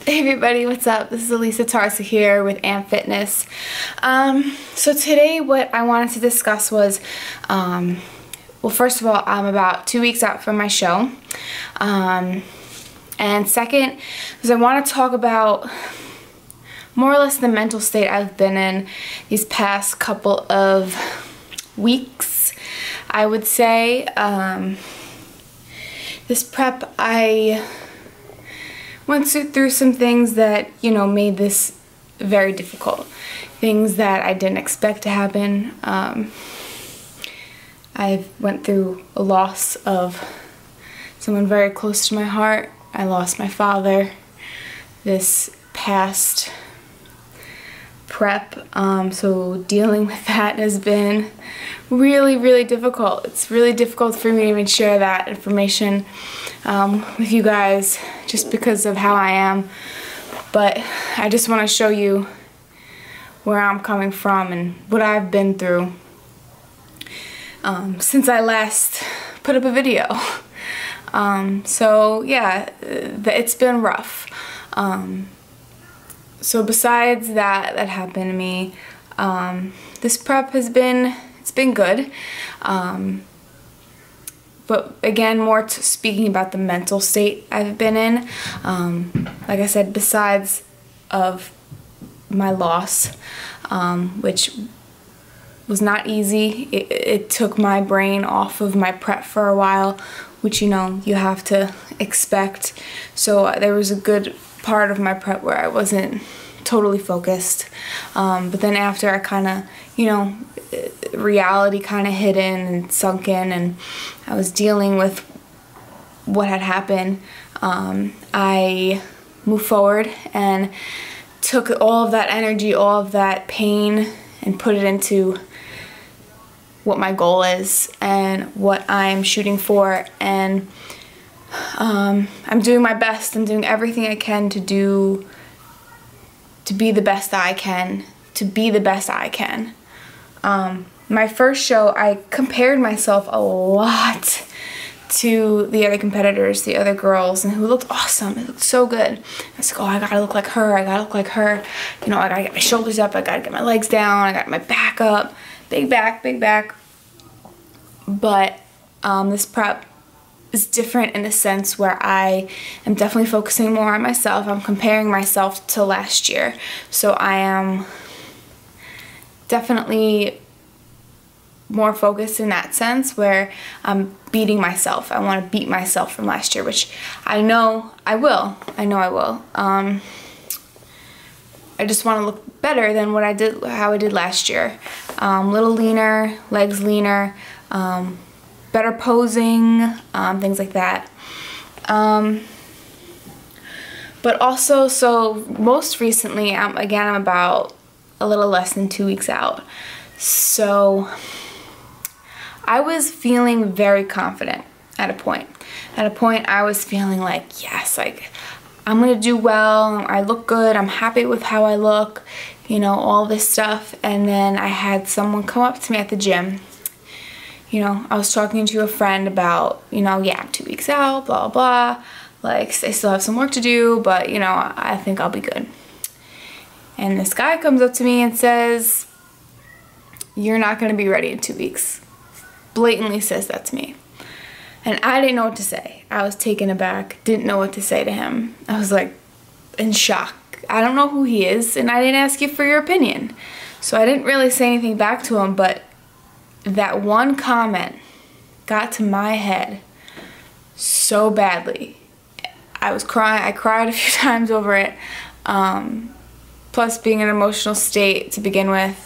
Hey everybody, what's up? This is Alisa Tarsa here with Amp Fitness. So today what I wanted to discuss was, well, first of all, I'm about 2 weeks out from my show. And second is I want to talk about more or less the mental state I've been in these past couple of weeks, I would say. This prep, I went through some things that, made this very difficult. Things that I didn't expect to happen. I went through a loss of someone very close to my heart. I lost my father this past prep, so dealing with that has been really difficult. It's really difficult for me to even share that information with you guys just because of how I am, but I just want to show you where I'm coming from and what I've been through since I last put up a video. So yeah, it's been rough. So besides that happened to me, this prep has been, it's been good. But again, more speaking about the mental state I've been in. Like I said, besides of my loss, which was not easy. It took my brain off of my prep for a while, which you have to expect. So there was a good part of my prep where I wasn't totally focused, but then after I kind of, reality kind of hit in and sunk in, and I was dealing with what had happened. I moved forward and took all of that energy, all of that pain, and put it into what my goal is and what I'm shooting for, and I'm doing my best. I'm doing everything I can to be the best that I can, my first show, I compared myself a lot to the other competitors, the other girls, and who looked awesome. It looked so good. I was like, oh, I gotta look like her. I gotta look like her. I gotta get my shoulders up. I gotta get my legs down. I got my back up. Big back, big back. But this prep is different in the sense where I am definitely focusing more on myself. I'm comparing myself to last year. So I am definitely more focused in that sense where I'm beating myself. I want to beat myself from last year, which I know I will. I just want to look better than how I did last year. Little leaner, legs leaner, better posing, things like that. But also, so most recently, I'm about a little less than 2 weeks out. So I was feeling very confident at a point. At a point, I was feeling like, yes, like I'm gonna do well. I look good. I'm happy with how I look. All this stuff. And then I had someone come up to me at the gym. I was talking to a friend about, yeah, I'm 2 weeks out, blah, blah, blah. Like, I still have some work to do, but, I think I'll be good. And this guy comes up to me and says, you're not going to be ready in 2 weeks. Blatantly says that to me. And I didn't know what to say. I was taken aback, didn't know what to say to him. I was like in shock. I don't know who he is, and I didn't ask you for your opinion. So I didn't really say anything back to him, but that one comment got to my head so badly. I was crying. I cried a few times over it. Plus being in an emotional state to begin with,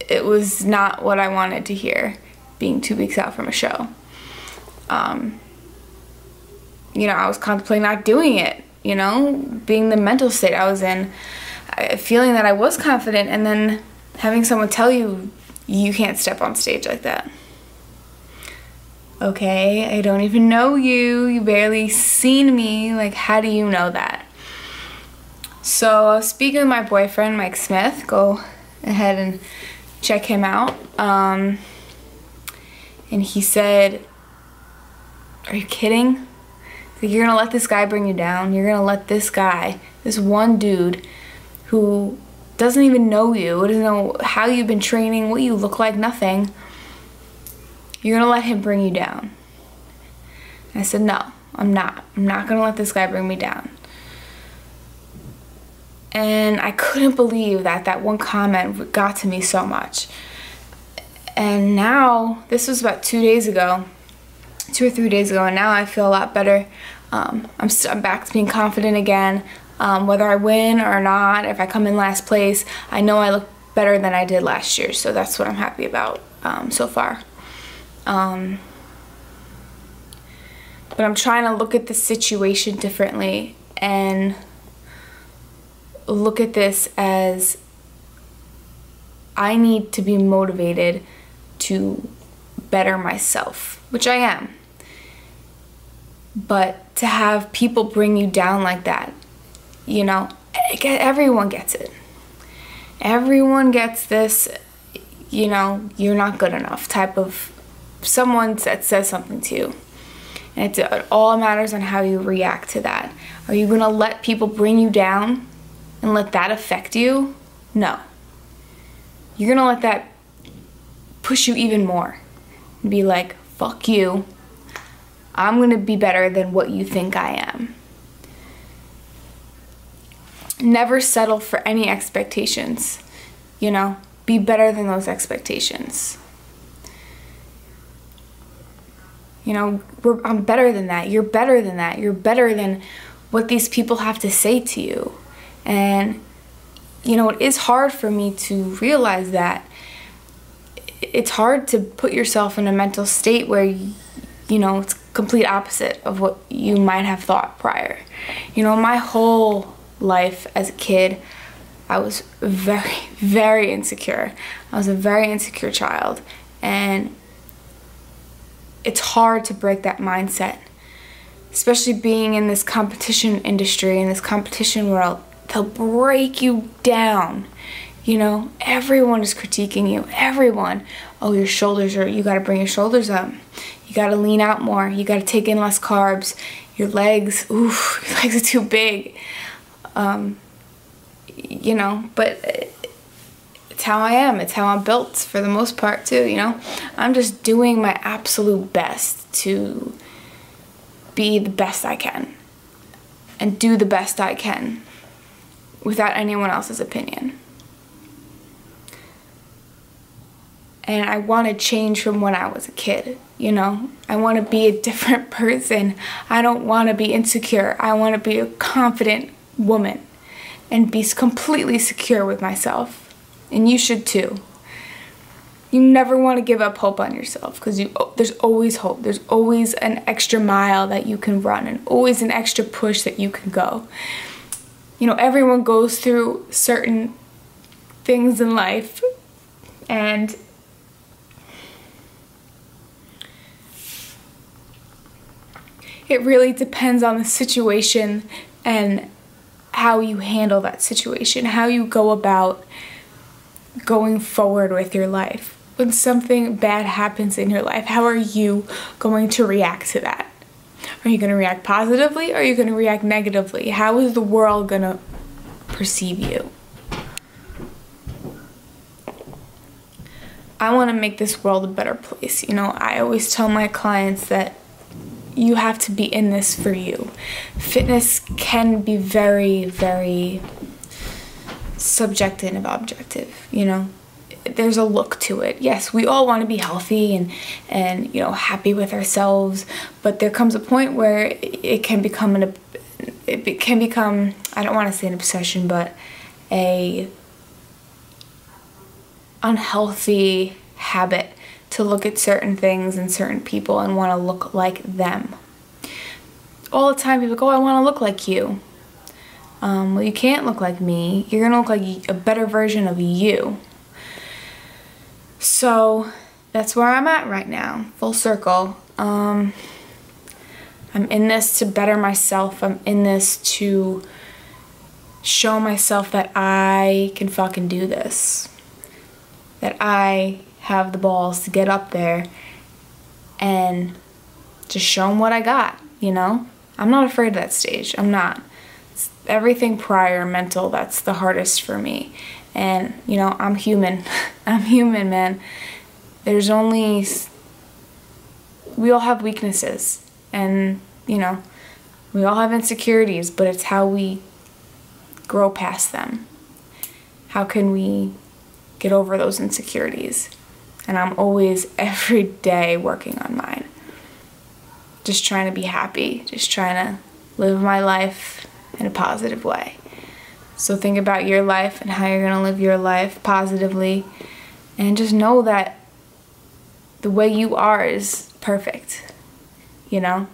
it was not what I wanted to hear, being 2 weeks out from a show. I was contemplating not doing it, being the mental state I was in, feeling that I was confident, and then having someone tell you, you can't step on stage like that. Okay, I don't even know you. You barely seen me. Like, how do you know that? So I was speaking with my boyfriend, Mike Smith. Go ahead and check him out. And he said, are you kidding? Like, you're gonna let this guy bring you down? You're gonna let this guy, this one dude who doesn't even know you, doesn't know how you've been training, what you look like, nothing, you're gonna let him bring you down? And I said, no, I'm not. I'm not gonna let this guy bring me down. And I couldn't believe that that one comment got to me so much. And now, this was about 2 days ago, 2 or 3 days ago, and now I feel a lot better. I'm back to being confident again. Whether I win or not, if I come in last place, I know I look better than I did last year, so that's what I'm happy about so far. But I'm trying to look at the situation differently and look at this as I need to be motivated to better myself, which I am. But to have people bring you down like that, you know, everyone gets it. Everyone gets this, you know, you're not good enough type of someone that says something to you. And it all matters on how you react to that. Are you gonna let people bring you down and let that affect you? No. You're gonna let that push you even more and be like, fuck you. I'm gonna be better than what you think I am. Never settle for any expectations, you know? Be better than those expectations. You know, I'm better than that. You're better than that. You're better than what these people have to say to you. And, you know, it is hard for me to realize that. It's hard to put yourself in a mental state where, you know, it's complete opposite of what you might have thought prior. You know, my whole life as a kid, I was very, very insecure. I was a very insecure child. And it's hard to break that mindset, especially being in this competition industry, in this competition world. They'll break you down. You know, everyone is critiquing you. Everyone. Oh, your shoulders are, you got to bring your shoulders up. You got to lean out more. You got to take in less carbs. Your legs, oof, your legs are too big. You know, but it's how I am. It's how I'm built for the most part too, you know. I'm just doing my absolute best to be the best I can and do the best I can without anyone else's opinion. And I want to change from when I was a kid, you know. I want to be a different person. I don't want to be insecure. I want to be a confident woman and be completely secure with myself. And you should too. You never want to give up hope on yourself, because there's always hope. There's always an extra mile that you can run and always an extra push that you can go. You know, everyone goes through certain things in life, and it really depends on the situation and how you handle that situation, how you go about going forward with your life. When something bad happens in your life, how are you going to react to that? Are you going to react positively or are you going to react negatively? How is the world going to perceive you? I want to make this world a better place. You know, I always tell my clients that you have to be in this for you. Fitness can be very, very subjective and objective, you know. There's a look to it. Yes, we all want to be healthy and you know, happy with ourselves, but there comes a point where it can become I don't want to say an obsession, but a unhealthy habit to look at certain things and certain people and want to look like them. All the time people go, oh, I want to look like you. Well, you can't look like me. You're going to look like a better version of you. So that's where I'm at right now, full circle. I'm in this to better myself. I'm in this to show myself that I can fucking do this. That I have the balls to get up there and just show them what I got, you know? I'm not afraid of that stage. I'm not. It's everything prior, mental, that's the hardest for me. And, you know, I'm human. I'm human, man. There's only... We all have weaknesses. And, you know, we all have insecurities, but it's how we grow past them. How can we get over those insecurities? And I'm always, every day, working on mine. Just trying to be happy. Just trying to live my life in a positive way. So think about your life and how you're going to live your life positively. And just know that the way you are is perfect. You know?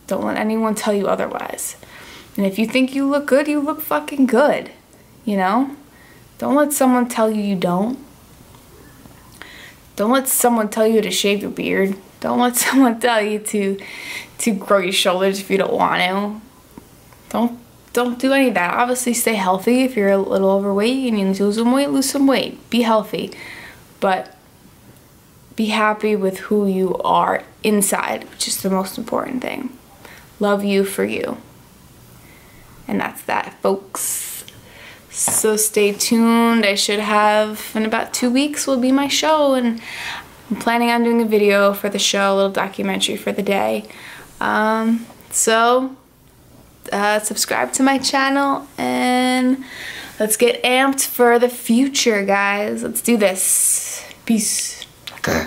Don't let anyone tell you otherwise. And if you think you look good, you look fucking good. You know? Don't let someone tell you you don't. Don't let someone tell you to shave your beard. Don't let someone tell you to grow your shoulders if you don't want to. Don't do any of that. Obviously, stay healthy. If you're a little overweight and you need to lose some weight. Be healthy. But be happy with who you are inside, which is the most important thing. Love you for you. And that's that, folks. So stay tuned. I should have, in about 2 weeks, will be my show. And I'm planning on doing a video for the show, a little documentary for the day. Subscribe to my channel and let's get amped for the future, guys. Let's do this. Peace. Okay.